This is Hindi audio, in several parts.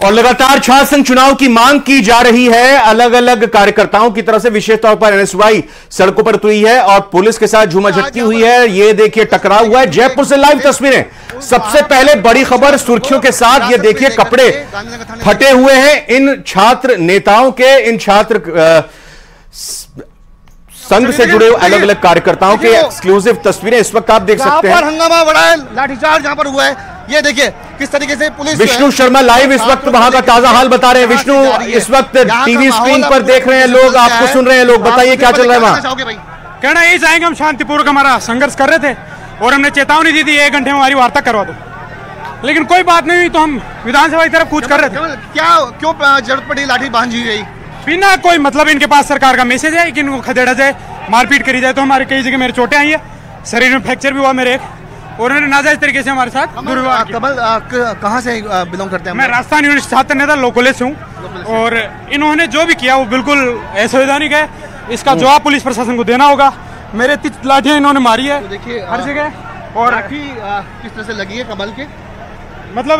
और लगातार छात्र संघ चुनाव की मांग की जा रही है। अलग अलग कार्यकर्ताओं की तरफ से विशेष तौर पर एनएसयूआई सड़कों पर उतरी है और पुलिस के साथ झूमाझटकी हुई है। ये देखिए टकराव हुआ है। जयपुर से लाइव तस्वीरें। सबसे पहले बड़ी खबर सुर्खियों के साथ, ये देखिए कपड़े फटे हुए हैं इन छात्र नेताओं के, इन छात्र संघ से जुड़े अलग अलग कार्यकर्ताओं के एक्सक्लूसिव तस्वीरें इस वक्त आप देख सकते हैं। हंगामा बड़ा है, लाठीचार्ज यहां पर हुआ है। ये देखिए किस तरीके से पुलिस। विष्णु शर्मा लाइव इस वक्त वहां का ताजा हाल बता रहे हैं। विष्णु, इस वक्त टीवी स्क्रीन पर देख रहे हैं लोग, आपको सुन रहे हैं लोग, बताइए क्या चल रहा है वहां। कहना यही चाहेंगे, हम शांतिपूर्वक हमारा संघर्ष कर रहे थे और हमने चेतावनी दी थी 1 घंटे में हमारी वार्ता करवा दो, लेकिन कोई बात नहीं हुई तो हम विधानसभा की तरफ कूच कर रहे थे। क्या क्यों जरूरत पड़ी लाठी बांधी गई? बिना कोई मतलब इनके पास सरकार का मैसेज है कि इनको खदेड़ा जाए, मारपीट करी जाए। तो हमारे कई जगह मेरे चोटें आई है, शरीर में फ्रैक्चर भी हुआ मेरे एक, और उन्होंने नाजायज तरीके से हमारे साथ दुर्व्यवहार किया। कमल कहाँ से बिलोंग करते हैं? मैं राजस्थान यूनिवर्सिटी छात्र नेता लोक कॉलेज से हूँ, और इन्होंने जो भी किया वो बिल्कुल असंवैधानिक है। इसका जवाब पुलिस प्रशासन को देना होगा। मेरे 30 लाठियाँ इन्होंने मारी है, देखिए हर जगह। और किस तरह से लगी है कमल के? मतलब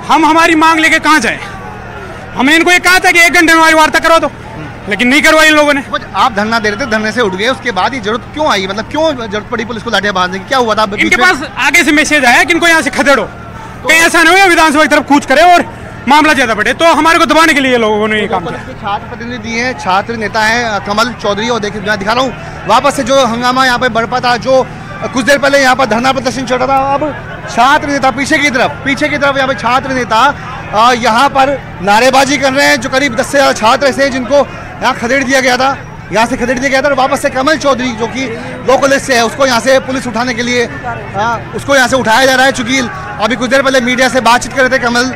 हम हमारी मांग लेके कहाँ जाए? हमने इनको ये कहा था कि 1 घंटे में हमारी वार्ता करवा दो, लेकिन नहीं करवाई इन लोगों ने। आप धरना दे रहे थे, धरने से उठ गए, उसके बाद ही जरूरत क्यों आई? मतलब क्यों जरूरत पड़ी पुलिस को लाठियां बांधने की? क्या हुआ था? इनके पास आगे से मैसेज आया कि इनको यहाँ से खदेड़ो, कहीं ऐसा नहीं हो विधानसभा की तरफ कूच करे और मामला ज्यादा बढ़े, तो हमारे को दबाने के लिए लोगों ने ये काम किया। छात्र प्रतिनिधि हैं, छात्र नेता है कमल चौधरी, और देखिए मैं दिखा रहा हूँ वापस से जो हंगामा यहाँ पे बढ़ था, जो कुछ देर पहले यहाँ पर धरना प्रदर्शन चल रहा था, अब छात्र नेता पीछे की तरफ यहाँ पे छात्र नेता यहाँ पर नारेबाजी कर रहे हैं। जो करीब 10 से ज़्यादा छात्र ऐसे हैं जिनको यहाँ खदेड़ दिया गया था, यहाँ से खदेड़ दिया गया था। और वापस से कमल चौधरी जो कि लॉ कॉलेज से है, उसको यहाँ से पुलिस उठाने के लिए उसको यहाँ से उठाया जा रहा है। चूंकि अभी कुछ देर पहले मीडिया से बातचीत कर रहे थे, कमल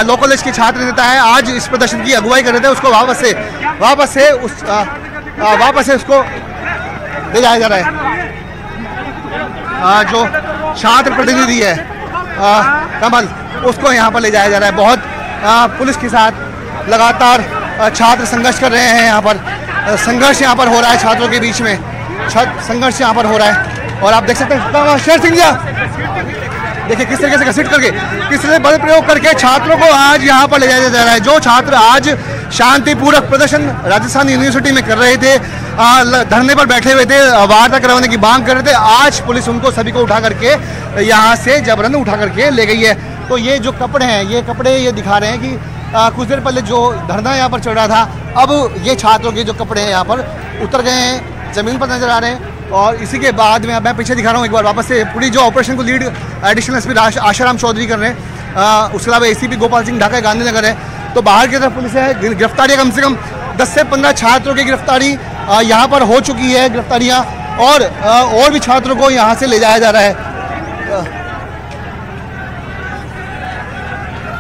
लॉ कॉलेज के छात्र नेता है, आज इस प्रदर्शन की अगुवाई कर रहे थे, उसको वापस से उसको ले जाया जा रहा है। जो छात्र प्रतिनिधि है कमल, उसको यहाँ पर ले जाया जा रहा है। बहुत पुलिस के साथ लगातार छात्र संघर्ष कर रहे हैं। यहाँ पर संघर्ष यहाँ पर हो रहा है, छात्रों के बीच में संघर्ष यहाँ पर हो रहा है। और आप देख सकते हैं शेर सिंह जी, देखिए किस तरीके से घसीट करके, किस तरह से बल प्रयोग करके छात्रों को आज यहाँ पर ले जाया जा रहा है। जो छात्र आज शांतिपूर्वक प्रदर्शन राजस्थान यूनिवर्सिटी में कर रहे थे, धरने पर बैठे हुए थे, वार्ता करवाने की मांग कर रहे थे, आज पुलिस उनको सभी को उठा करके यहाँ से जबरन उठा करके ले गई है। तो ये जो कपड़े हैं, ये कपड़े ये दिखा रहे हैं कि कुछ देर पहले जो धरना यहाँ पर चल रहा था, अब ये छात्रों के जो कपड़े हैं यहाँ पर उतर गए हैं, जमीन पर नजर आ रहे हैं। और इसी के बाद में मैं पीछे दिखा रहा हूँ एक बार वापस से, पूरी जो ऑपरेशन को lead additional SP Asharam Chaudhary कर रहे हैं, उसके अलावा एसीपी गोपाल सिंह ढाका गांधीनगर है। तो बाहर की तरफ पुलिस है, गिरफ्तारियाँ कम से कम 10 से 15 छात्रों की गिरफ्तारी यहाँ पर हो चुकी है, गिरफ्तारियाँ, और भी छात्रों को यहाँ से ले जाया जा रहा है।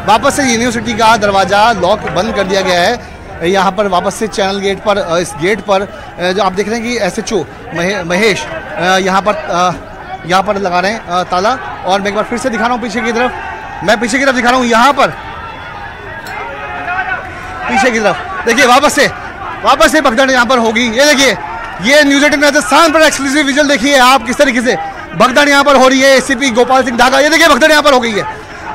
वापस से यूनिवर्सिटी का दरवाज़ा लॉक बंद कर दिया गया है। यहाँ पर वापस से चैनल गेट पर, इस गेट पर जो आप देख रहे हैं कि SHO महेश यहाँ पर लगा रहे हैं ताला। और मैं एक बार फिर से दिखा रहा हूँ पीछे की तरफ, मैं पीछे की तरफ दिखा रहा हूँ, यहाँ पर पीछे की तरफ देखिए वापस से भगदड़ यहाँ पर होगी। ये देखिए, ये न्यूज़ 18 राजस्थान पर एक्सक्लूसिव विजुअल देखिए आप किस तरीके से भगदड़ यहाँ पर हो रही है। एसीपी गोपाल सिंह ढाका, ये देखिए भगदड़ यहाँ पर हो गई है,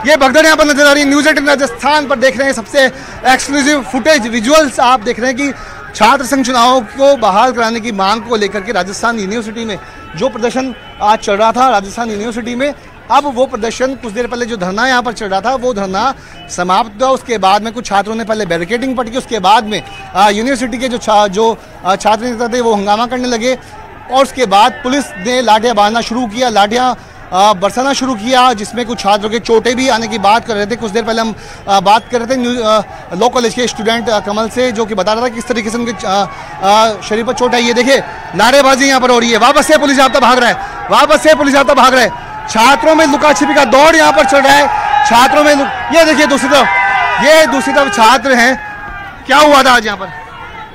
ये भगदड़ यहाँ पर नजर आ रही है। न्यूज़ 18 राजस्थान पर देख रहे हैं, सबसे एक्सक्लूसिव फुटेज विजुअल्स आप देख रहे हैं कि छात्र संघ चुनाव को बहाल कराने की मांग को लेकर के राजस्थान यूनिवर्सिटी में जो प्रदर्शन आज चल रहा था राजस्थान यूनिवर्सिटी में, अब वो प्रदर्शन कुछ देर पहले जो धरना यहाँ पर चल रहा था वो धरना समाप्त हुआ। उसके बाद में कुछ छात्रों ने पहले बैरिकेडिंग पट की, उसके बाद में यूनिवर्सिटी के जो छात्र नेता थे वो हंगामा करने लगे, और उसके बाद पुलिस ने लाठियाँ बांधना शुरू किया, लाठियाँ बरसाना शुरू किया, जिसमें कुछ छात्रों के चोटें भी आने की बात कर रहे थे। कुछ देर पहले हम बात कर रहे थे लॉ कॉलेज के स्टूडेंट कमल से, जो कि बता रहा था किस तरीके से उनके शरीर पर चोट आई है। देखिए नारेबाजी यहाँ पर हो रही है, वापस से पुलिस जाब्ता भाग रहा है, छात्रों में लुका छिपी का दौड़ यहाँ पर चल रहा है। छात्रों में ये देखिए दूसरी तरफ छात्र हैं। क्या हुआ था आज यहाँ पर?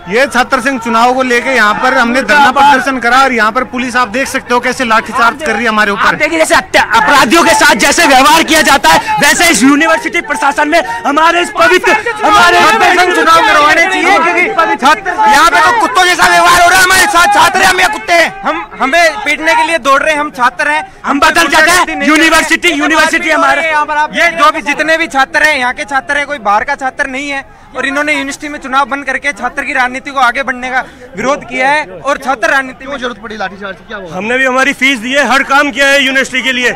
ये छात्र संघ चुनाव को लेके यहाँ पर हमने धरना प्रदर्शन करा और यहाँ पर पुलिस आप देख सकते हो कैसे लाठीचार्ज कर रही है हमारे ऊपर। देखिए जैसे अपराधियों के साथ जैसे व्यवहार किया जाता है वैसे इस यूनिवर्सिटी प्रशासन में हमारे इस पवित्र हमारे चुनाव करवाने चाहिए, क्योंकि छात्र यहाँ पे तो कुत्तों जैसा व्यवहार हो रहा है हमारे साथ। छात्र हम या कुत्ते हैं? हम हमें पीटने के लिए दौड़ रहे हैं, हम छात्र हैं, हम बदल जाते हैं। यूनिवर्सिटी हमारे ये जो भी जितने भी छात्र हैं यहाँ के छात्र हैं, कोई बाहर का छात्र नहीं है। और इन्होंने यूनिवर्सिटी में चुनाव बंद करके छात्र की राजनीति को आगे बढ़ने का विरोध किया है और छात्र राजनीति में जरूरत पड़ी लाठीचार्ज की? क्या हुआ? हमने भी हमारी फीस दी है, हर काम किया है यूनिवर्सिटी के लिए,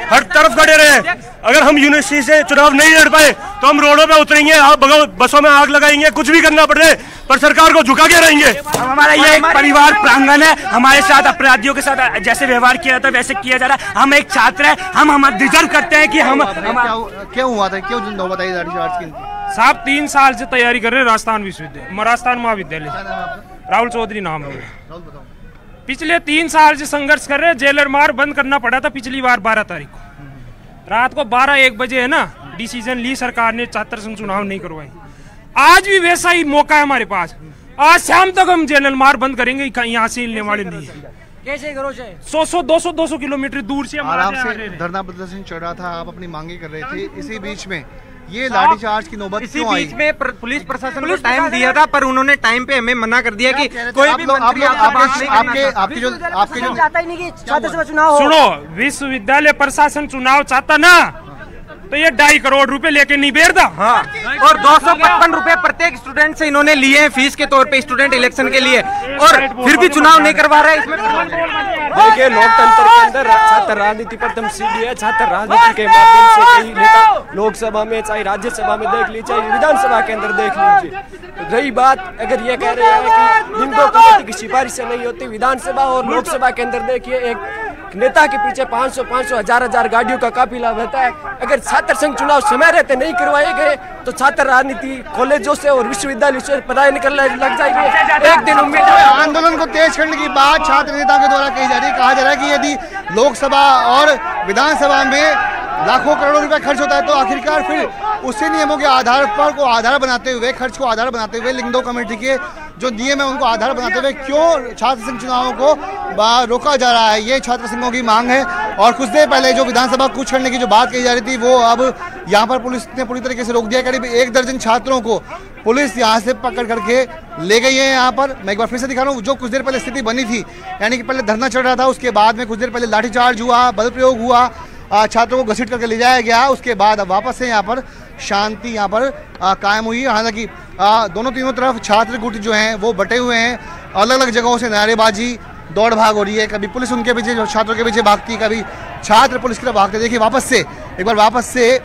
हर तरफ खड़े रहे। अगर हम यूनिवर्सिटी से चुनाव नहीं लड़ पाए तो हम रोडों पे उतरेंगे, बसों में आग लगाएंगे, कुछ भी करना पड़े, पर सरकार को झुका के रहेंगे। हमारा ये एक परिवार प्रांगण है, हमारे साथ अपराधियों के साथ जैसे व्यवहार किया जाता है वैसे किया जा रहा है। हम एक छात्र है, हम डिजर्व करते हैं कि हम क्या हुआ था, क्यों नौबत आई लाठीचार्ज की? साहब 3 साल से तैयारी कर रहे हैं राजस्थान विश्वविद्यालय, राजस्थान महाविद्यालय, राहुल चौधरी नाम है। पिछले 3 साल से संघर्ष कर रहे हैं। जेलर मार बंद करना पड़ा था पिछली बार 12 तारीख को रात को 12-1 बजे है ना, डिसीजन ली सरकार ने, छात्र संघ चुनाव नहीं करवाई। आज भी वैसा ही मौका है हमारे पास, आज शाम तक हम जेलर मार बंद करेंगे, यहाँ से हिलने वाले नहीं है। कैसे करो 100-200 किलोमीटर दूर से आराम से धरना प्रदर्शन चल रहा था, आप अपनी मांगे कर रहे थे, इसी बीच में ये लाठीचार्ज की नौबत इसी बीच में पुलिस प्रशासन को टाइम दिया था, पर उन्होंने टाइम पे हमें मना कर दिया कि कोई भी आपके जो चाहता ही नहीं कि छात्र सभा चुनाव हो। सुनो, विश्वविद्यालय प्रशासन चुनाव चाहता ना तो ये 2.5 करोड़ रुपए लेके नहीं बैठता। हाँ, और 255 रुपए प्रत्येक स्टूडेंट से इन्होंने लिए हैं फीस के तौर पे स्टूडेंट इलेक्शन के लिए, और फिर भी चुनाव नहीं करवा रहे। इसमें देखिए, लोकतंत्र के अंदर छात्र राजनीति प्रथम सीढ़ी है। छात्र राजनीति के माध्यम से कई नेता लोकसभा में, चाहे राज्यसभा में देख लीजिए, चाहे विधानसभा के अंदर देख लीजिए। रही बात अगर ये कह रहे हैं कि लिंगो कमेटी की सिफारिश से नहीं होती, विधानसभा और लोकसभा के अंदर देखिए एक नेता के पीछे 500 हजार गाड़ियों का काफिला रहता है। अगर छात्र संघ चुनाव समय रहते नहीं करवाए गए तो छात्र राजनीति कॉलेजों से और विश्वविद्यालय से पढ़ाई निकलने लग जाएगी। एक दिन उम्मीद है आंदोलन को तेज करने की बात छात्र नेताओं के द्वारा कही जा रही है। कहा जा रहा है कि यदि लोकसभा और विधानसभा में लाखों करोड़ों रुपए खर्च होता है तो आखिरकार फिर उसी नियमों के आधार पर को आधार बनाते हुए, खर्च को आधार बनाते हुए, लिंगदो कमेटी के जो नियम है उनको आधार बनाते हुए क्यों छात्र संघ चुनावों को रोका जा रहा है, ये छात्र संघों की मांग है। और कुछ देर पहले जो विधानसभा कूच करने की जो बात कही जा रही थी वो अब यहाँ पर पुलिस ने पूरी तरीके से रोक दिया। करीब 1 दर्जन छात्रों को पुलिस यहाँ से पकड़ करके ले गई है। यहाँ पर मैं एक बार फिर से दिखा रहा हूँ जो कुछ देर पहले स्थिति बनी थी, यानी कि पहले धरना चल रहा था, उसके बाद में कुछ देर पहले लाठीचार्ज हुआ, बल प्रयोग हुआ, छात्रों को घसीट करके ले जाया गया। उसके बाद अब वापस से यहाँ पर शांति यहाँ पर कायम हुई। हालांकि दोनों तीनों तरफ छात्र गुट जो हैं वो बटे हुए हैं, अलग अलग जगहों से नारेबाजी दौड़ भाग हो रही है। कभी पुलिस उनके पीछे, छात्रों के पीछे भागती, कभी छात्र पुलिस की तरफ भागते। देखिए वापस से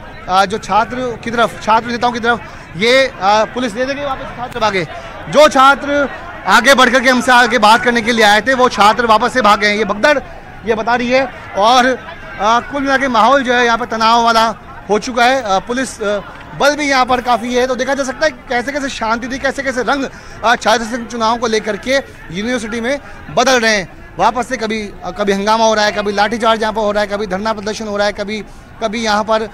जो छात्र की तरफ, छात्र नेताओं की तरफ ये पुलिस ले देगी, वापस छात्र भागे। जो छात्र आगे बढ़ करके हमसे आगे बात करने के लिए आए थे वो छात्र वापस से भागे हैं, ये भगदड़ ये बता रही है। और कुल मिला के माहौल जो है यहाँ पर तनाव वाला हो चुका है। पुलिस बल भी यहाँ पर काफ़ी है, तो देखा जा सकता है कैसे कैसे शांति थी, कैसे कैसे रंग छात्र संघ चुनाव को लेकर के यूनिवर्सिटी में बदल रहे हैं। वापस से कभी हंगामा हो रहा है, कभी लाठीचार्ज यहाँ पर हो रहा है, कभी धरना प्रदर्शन हो रहा है, कभी यहाँ पर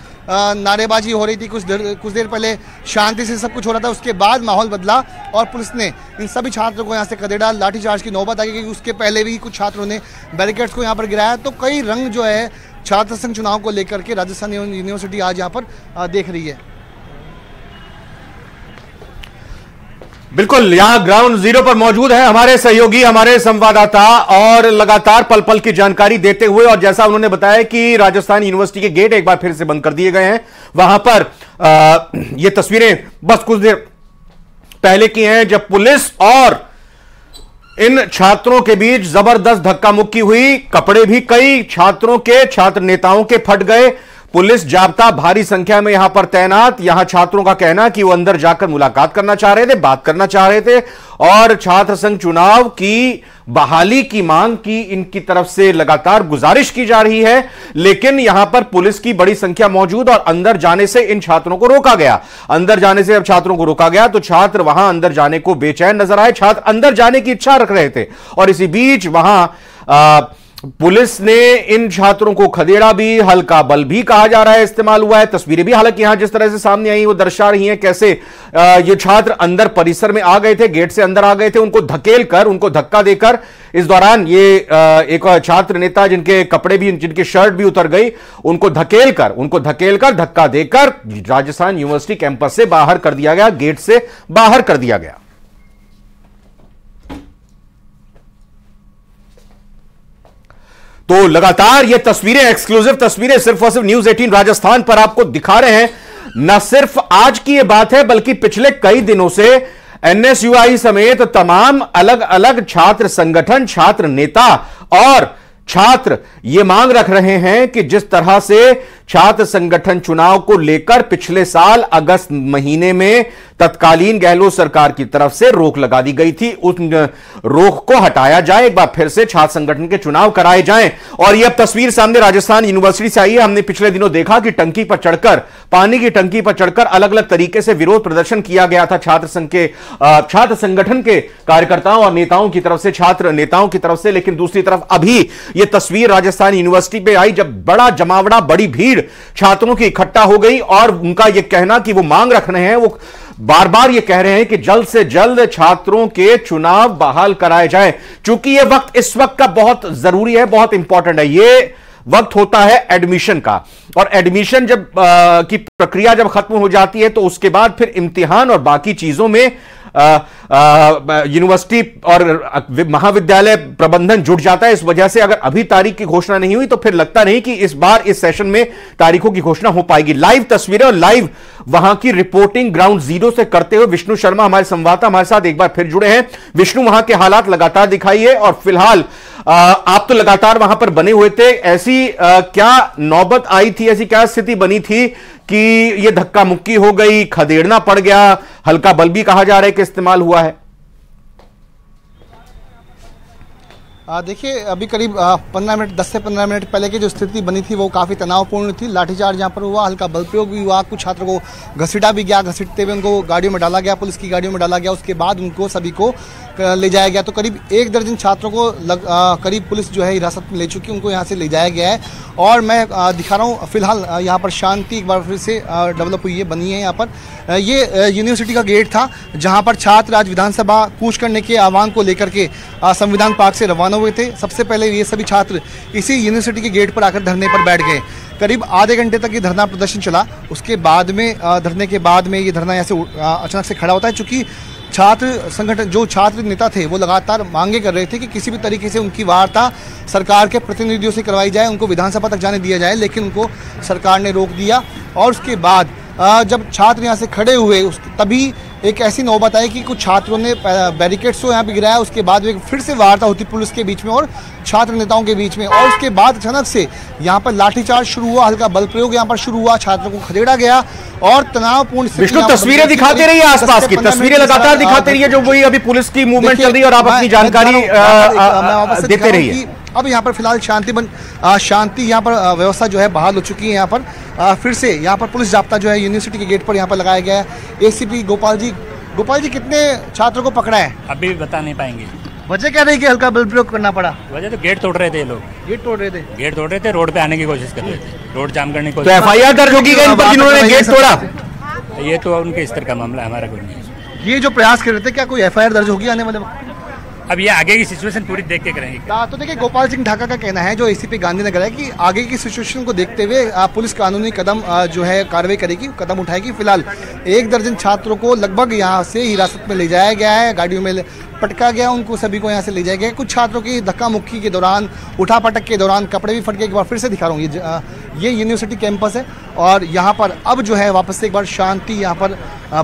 नारेबाजी हो रही थी। कुछ देर पहले शांति से सब कुछ हो रहा था, उसके बाद माहौल बदला और पुलिस ने इन सभी छात्रों को यहाँ से कदेड़ा। लाठीचार्ज की नौबत आई क्योंकि उसके पहले भी कुछ छात्रों ने बैरिकेड्स को यहाँ पर गिराया। तो कई रंग जो है छात्र संघ चुनाव को लेकर के राजस्थान यूनिवर्सिटी आज यहाँ पर देख रही है। बिल्कुल, यहां ग्राउंड जीरो पर मौजूद है हमारे सहयोगी, हमारे संवाददाता, और लगातार पल पल की जानकारी देते हुए, और जैसा उन्होंने बताया कि राजस्थान यूनिवर्सिटी के गेट एक बार फिर से बंद कर दिए गए हैं। वहां पर ये तस्वीरें बस कुछ देर पहले की हैं जब पुलिस और इन छात्रों के बीच जबरदस्त धक्का मुक्की हुई। कपड़े भी कई छात्रों के, छात्र नेताओं के फट गए। पुलिस जाब्ता भारी संख्या में यहां पर तैनात। यहां छात्रों का कहना कि वो अंदर जाकर मुलाकात करना चाह रहे थे, बात करना चाह रहे थे, और छात्र संघ चुनाव की बहाली की मांग की इनकी तरफ से लगातार गुजारिश की जा रही है। लेकिन यहां पर पुलिस की बड़ी संख्या मौजूद और अंदर जाने से इन छात्रों को रोका गया। अंदर जाने से जब छात्रों को रोका गया तो छात्र वहां अंदर जाने को बेचैन नजर आए। छात्र अंदर जाने की इच्छा रख रहे थे और इसी बीच वहां पुलिस ने इन छात्रों को खदेड़ा भी, हल्का बल भी कहा जा रहा है इस्तेमाल हुआ है। तस्वीरें भी हालांकि यहां जिस तरह से सामने आई वो दर्शा रही हैं कैसे ये छात्र अंदर परिसर में आ गए थे, गेट से अंदर आ गए थे, उनको धकेल कर, उनको धक्का देकर। इस दौरान ये एक छात्र नेता जिनके कपड़े भी, जिनकी शर्ट भी उतर गई, उनको धकेल कर धक्का देकर राजस्थान यूनिवर्सिटी कैंपस से बाहर कर दिया गया, गेट से बाहर कर दिया गया। तो लगातार ये तस्वीरें, एक्सक्लूसिव तस्वीरें सिर्फ और सिर्फ न्यूज 18 राजस्थान पर आपको दिखा रहे हैं। न सिर्फ आज की ये बात है बल्कि पिछले कई दिनों से एनएसयूआई समेत तमाम अलग अलग छात्र संगठन, छात्र नेता और छात्र ये मांग रख रहे हैं कि जिस तरह से छात्र संगठन चुनाव को लेकर पिछले साल अगस्त महीने में तत्कालीन गहलोत सरकार की तरफ से रोक लगा दी गई थी, उस रोक को हटाया जाए, एक बार फिर से छात्र संगठन के चुनाव कराए जाएं। और यह अब तस्वीर सामने राजस्थान यूनिवर्सिटी से आई है। हमने पिछले दिनों देखा कि टंकी पर चढ़कर, पानी की टंकी पर चढ़कर अलग अलग तरीके से विरोध प्रदर्शन किया गया था छात्र संगठन के कार्यकर्ताओं और नेताओं की तरफ से, छात्र नेताओं की तरफ से। लेकिन दूसरी तरफ अभी यह तस्वीर राजस्थान यूनिवर्सिटी पे आई जब बड़ा जमावड़ा, बड़ी भीड़ छात्रों की इकट्ठा हो गई और उनका यह कहना कि वो मांग रख रहे हैं, वो बार बार ये कह रहे हैं कि जल्द से जल्द छात्रों के चुनाव बहाल कराए जाएं, क्योंकि यह वक्त इस वक्त का बहुत जरूरी है, बहुत इंपॉर्टेंट है। ये वक्त होता है एडमिशन का, और एडमिशन जब की प्रक्रिया जब खत्म हो जाती है तो उसके बाद फिर इम्तिहान और बाकी चीजों में यूनिवर्सिटी और महाविद्यालय प्रबंधन जुट जाता है। इस वजह से अगर अभी तारीख की घोषणा नहीं हुई तो फिर लगता नहीं कि इस बार इस सेशन में तारीखों की घोषणा हो पाएगी। लाइव तस्वीरें और लाइव वहां की रिपोर्टिंग ग्राउंड जीरो से करते हुए विष्णु शर्मा हमारे संवाददाता हमारे साथ एक बार फिर जुड़े हैं। विष्णु, वहां के हालात लगातार दिखाइए और फिलहाल आप तो लगातार वहां पर बने हुए थे, ऐसी क्या नौबत आई थी, ऐसी क्या स्थिति बनी थी कि यह धक्का मुक्की हो गई, खदेड़ना पड़ गया, हल्का बल भी कहा जा रहा है कि इस्तेमाल हुआ है? देखिए, अभी करीब 15 मिनट 10 से 15 मिनट पहले की जो स्थिति बनी थी वो काफ़ी तनावपूर्ण थी। लाठीचार्ज यहाँ पर हुआ, हल्का बल प्रयोग भी हुआ, कुछ छात्रों को घसीटा भी गया, घसीटते हुए उनको गाड़ियों में डाला गया, पुलिस की गाड़ियों में डाला गया। उसके बाद उनको सभी को ले जाया गया। तो करीब 1 दर्जन छात्रों को करीब पुलिस जो है हिरासत में ले चुकी, उनको यहाँ से ले जाया गया है। और मैं दिखा रहा हूँ फिलहाल यहाँ पर शांति एक बार फिर से डेवलप हुई है, बनी है। यहाँ पर ये यूनिवर्सिटी का गेट था जहाँ पर छात्र आज विधानसभा कूच करने के आह्वान को लेकर के संविधान पार्क से रवाना हुए थे। सबसे पहले ये सभी छात्र इसी यूनिवर्सिटी के गेट पर आकर धरने पर बैठ गए। करीब आधे घंटे तक ये धरना प्रदर्शन चला। उसके बाद में धरने के बाद में ये धरना यहाँ से अचानक से खड़ा होता है, चूँकि छात्र संगठन, जो छात्र नेता थे वो लगातार मांगे कर रहे थे कि किसी भी तरीके से उनकी वार्ता सरकार के प्रतिनिधियों से करवाई जाए, उनको विधानसभा तक जाने दिया जाए, लेकिन उनको सरकार ने रोक दिया। और उसके बाद जब छात्र यहाँ से खड़े हुए तभी एक ऐसी नौबत आई कि कुछ छात्रों ने बैरिकेड्स को यहाँ पे गिराया। उसके बाद फिर से वार्ता होती पुलिस के बीच में और छात्र नेताओं के बीच में, और उसके बाद अचानक से यहाँ पर लाठीचार्ज शुरू हुआ, हल्का बल प्रयोग यहाँ पर शुरू हुआ, छात्रों को खदेड़ा गया और तनावपूर्ण विष्णु तस्वीरें दिखाते रहिए, आसपास की तस्वीरें लगातार दिखाते रहिए जो वही अभी पुलिस की मूवमेंट चल रही है और आप अपनी जानकारी देते रहिए। अब यहाँ पर फिलहाल शांति यहाँ पर व्यवस्था जो है बहाल हो चुकी है। यहाँ पर फिर से यहाँ पर पुलिस जाब्ता जो है यूनिवर्सिटी के गेट पर यहाँ पर लगाया गया है। एसीपी गोपाल जी, कितने छात्रों को पकड़ा है? अभी बता नहीं पाएंगे। वजह क्या रही कि हल्का बल प्रयोग करना पड़ा? वजह तो गेट तोड़ रहे थे लोग, गेट तोड़ रहे थे, रोड पे आने की कोशिश कर रहे थे, रोड जाम करने की कोशिश। तो एफआईआर दर्ज होगी जिन्होंने गेट तोड़ा? ये तो उनके स्तर का मामला, हमारा कोई नहीं। ये जो प्रयास कर रहे थे, क्या कोई एफआईआर दर्ज होगी आने वाले वक्त? अब ये आगे की सिचुएशन पूरी देख के करेंगे। तो देखिए, गोपाल सिंह ढाका का कहना है, जो एसीपी गांधीनगर है, कि आगे की सिचुएशन को देखते हुए पुलिस कानूनी कदम जो है कार्रवाई करेगी, कदम उठाएगी। फिलहाल 1 दर्जन छात्रों को लगभग यहाँ से हिरासत में ले जाया गया है, गाड़ियों में पटका गया, उनको सभी को यहाँ से ले जाया गया। कुछ छात्रों की धक्का मुक्की के दौरान, उठापटक के दौरान कपड़े भी फट गए। एक बार फिर से दिखा रहा हूँ, ये यूनिवर्सिटी कैंपस है और यहाँ पर अब जो है वापस से एक बार शांति यहाँ पर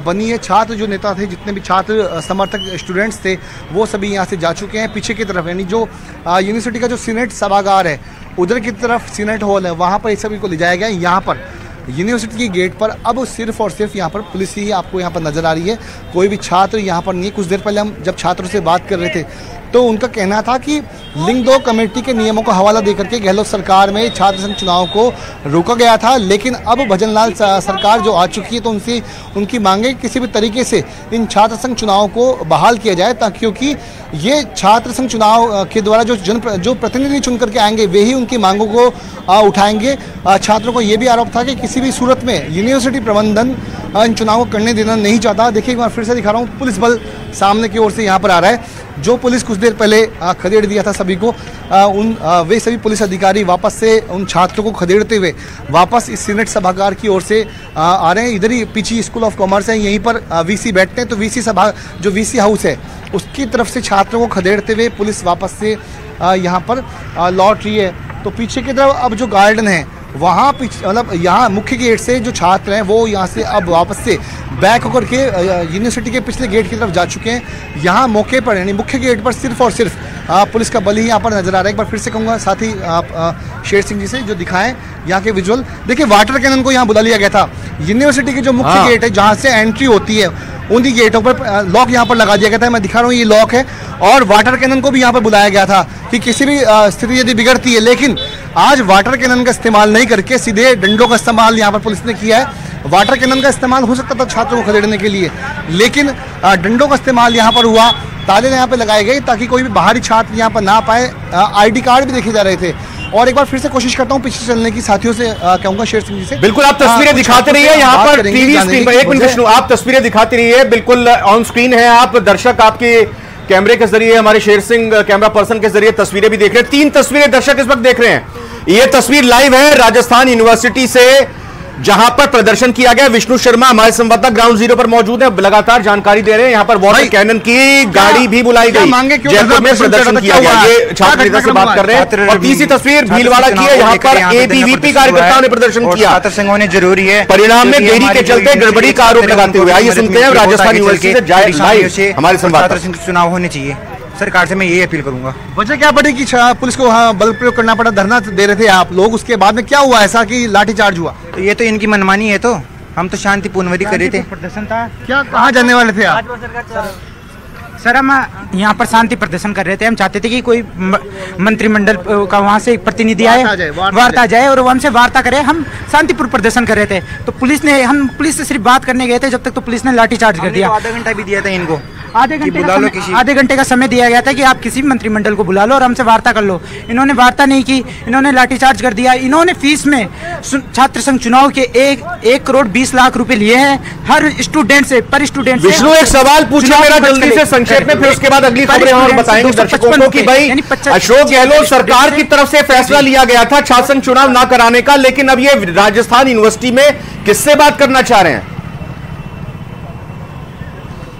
बनी है। छात्र जो नेता थे, जितने भी छात्र समर्थक स्टूडेंट्स थे, वो सभी यहाँ से जा चुके हैं पीछे की तरफ, यानी जो यूनिवर्सिटी का जो सीनेट सभागार है उधर की तरफ सीनेट हॉल है, वहाँ पर इस सभी को ले जाया गया। यहाँ पर यूनिवर्सिटी के गेट पर अब सिर्फ और सिर्फ यहाँ पर पुलिस ही आपको यहाँ पर नजर आ रही है, कोई भी छात्र यहाँ पर नहीं। कुछ देर पहले हम जब छात्रों से बात कर रहे थे तो उनका कहना था कि लिंग 2 कमेटी के नियमों को हवाला देकर के गहलोत सरकार में छात्र संघ चुनाव को रोका गया था, लेकिन अब भजनलाल सरकार जो आ चुकी है तो उनसे उनकी मांगे किसी भी तरीके से इन छात्र संघ चुनाव को बहाल किया जाए, ताकि क्योंकि ये छात्र संघ चुनाव के द्वारा जो प्रतिनिधि चुन करके आएंगे वे ही उनकी मांगों को उठाएंगे। छात्रों को ये भी आरोप था कि किसी भी सूरत में यूनिवर्सिटी प्रबंधन इन चुनाव को करने देना नहीं चाहता। देखिए एक बार फिर से दिखा रहा हूँ, पुलिस बल सामने की ओर से यहाँ पर आ रहा है। जो पुलिस कुछ देर पहले खदेड़ दिया था सभी को, वे सभी पुलिस अधिकारी वापस से उन छात्रों को खदेड़ते हुए वापस इस सीनेट सभागार की ओर से आ रहे हैं। इधर ही पीछे स्कूल ऑफ कॉमर्स है, यहीं पर वीसी बैठते हैं, तो वीसी सभा जो वीसी हाउस है उसकी तरफ से छात्रों को खदेड़ते हुए पुलिस वापस से यहाँ पर लौट रही है। तो पीछे की तरफ अब जो गार्डन है वहाँ पीछे मतलब यहाँ मुख्य गेट से जो छात्र हैं वो यहाँ से अब वापस से बैक होकर के यूनिवर्सिटी के पिछले गेट की तरफ जा चुके हैं। यहाँ मौके पर यानी मुख्य गेट पर सिर्फ और सिर्फ पुलिस का बल ही यहाँ पर नजर आ रहा है। एक बार फिर से कहूँगा साथी आप शेर सिंह जी से जो दिखाएं यहाँ के विजुअल। देखिए वाटर कैनन को यहाँ बुला लिया गया था। यूनिवर्सिटी के जो मुख्य गेट है जहाँ से एंट्री होती है उन्हीं गेटों पर लॉक यहाँ पर लगा दिया गया था। मैं दिखा रहा हूँ ये लॉक है, और वाटर कैनन को भी यहाँ पर बुलाया गया था कि किसी भी स्थिति यदि बिगड़ती है, लेकिन आज वाटर कैनन का इस्तेमाल नहीं करके सीधे डंडों का इस्तेमाल यहाँ पर पुलिस ने किया है। वाटर कैनन का इस्तेमाल हो सकता था छात्रों को खदेड़ने के लिए, लेकिन डंडों का इस्तेमाल यहाँ पर हुआ। ताले यहाँ पे लगाए गए ताकि कोई भी बाहरी छात्र यहाँ पर ना पाए। ID कार्ड भी देखे जा रहे थे। और एक बार फिर से कोशिश करता हूँ पीछे चलने की, साथियों से कहूंगा शेर सिंह जी से। बिल्कुल आप तस्वीरें दिखाते रहिए यहाँ पर टीवी स्क्रीन पर। एक मिनट विष्णु, आप तस्वीरें दिखाते रहिए, बिल्कुल ऑन स्क्रीन है। आप दर्शक आपके कैमरे के जरिए, हमारे शेर सिंह कैमरा पर्सन के जरिए तस्वीरें भी देख रहे हैं। 3 तस्वीरें दर्शक इस वक्त देख रहे हैं। ये तस्वीर लाइव है राजस्थान यूनिवर्सिटी से जहां पर प्रदर्शन किया गया। विष्णु शर्मा हमारे संवाददाता ग्राउंड जीरो पर मौजूद है, लगातार जानकारी दे रहे हैं। यहाँ पर वाटर कैनन की गाड़ी भी बुलाई गई, जयपुर में प्रदर्शन किया गया। ये छात्र नेता से बात कर रहे हैं। और तीसरी तस्वीर भीलवाड़ा की है, यहाँ पर ABVP कार्यकर्ताओं ने प्रदर्शन किया। छात्र संघों ने जरूरी है परिणाम में देरी के चलते गड़बड़ी का आरोप लगाते हुए। आइए सुनते हैं राजस्थान यूनिवर्सिटी से हमारे संवाददाता। चुनाव होने चाहिए, सरकार से मैं यही अपील करूंगा। वजह क्या पड़ी कि पुलिस को बल प्रयोग करना पड़ा? धरना दे रहे थे आप लोग, उसके बाद में क्या हुआ ऐसा कि लाठीचार्ज हुआ? तो ये तो इनकी मनमानी है, तो हम तो शांतिपूर्ण कर रहे थे। प्रदर्शन था क्या, कहाँ जाने वाले थे आप? सर हम यहाँ पर शांति प्रदर्शन कर रहे थे। हम चाहते थे कि कोई मंत्रिमंडल का वहाँ से एक प्रतिनिधि आए, वार्ता जाए और वो हमसे वार्ता करे। हम शांतिपूर्ण प्रदर्शन कर रहे थे, तो हम पुलिस से सिर्फ बात करने गए थे, जब तक तो पुलिस ने लाठीचार्ज कर दिया। आधा घंटा भी दिया था इनको, आधे घंटे का समय दिया गया था कि आप किसी भी मंत्रिमंडल को बुला लो और हमसे वार्ता कर लो। इन्होंने वार्ता नहीं की, इन्होंने लाठीचार्ज कर दिया। इन्होंने फीस में छात्र संघ चुनाव के 1 करोड़ 20 लाख रुपए लिए हैं हर स्टूडेंट से, पर स्टूडेंट से। विष्णु एक सवाल पूछना मेरा जल्दी से संक्षेप में, फिर उसके बाद अगली खबरें और बताएंगे दर्शकों को कि भाई अशोक गहलोत सरकार की तरफ से फैसला लिया गया था छात्र संघ चुनाव ना कराने का, लेकिन अब ये राजस्थान यूनिवर्सिटी में किससे बात करना चाह रहे हैं?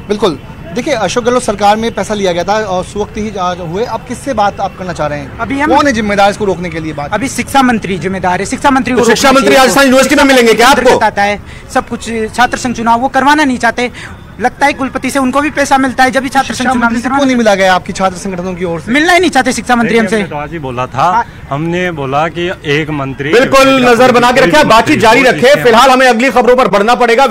बिल्कुल, देखिए अशोक गहलोत सरकार में पैसा लिया गया था और उस वक्त ही हुए। अब किससे बात आप करना चाह रहे हैं? अभी हम कौन है जिम्मेदार इसको रोकने के लिए? बात अभी शिक्षा मंत्री जिम्मेदार है। शिक्षा मंत्री तो शिक्षा मंत्री राजस्थान यूनिवर्सिटी में मिलेंगे क्या आपको? आता है सब कुछ। छात्र संघ चुनाव वो करवाना नहीं चाहते, लगता है कुलपति से उनको भी पैसा मिलता है। जब भी छात्र संघ चुनाव नहीं मिला गया आपकी छात्र संगठनों की ओर से? मिलना ही नहीं चाहते शिक्षा मंत्री हमसे। तो आज ही बोला था, हमने बोला कि एक मंत्री बिल्कुल नजर बना के रखे, बातचीत जारी रखे। फिलहाल हमें अगली खबरों पर बढ़ना पड़ेगा।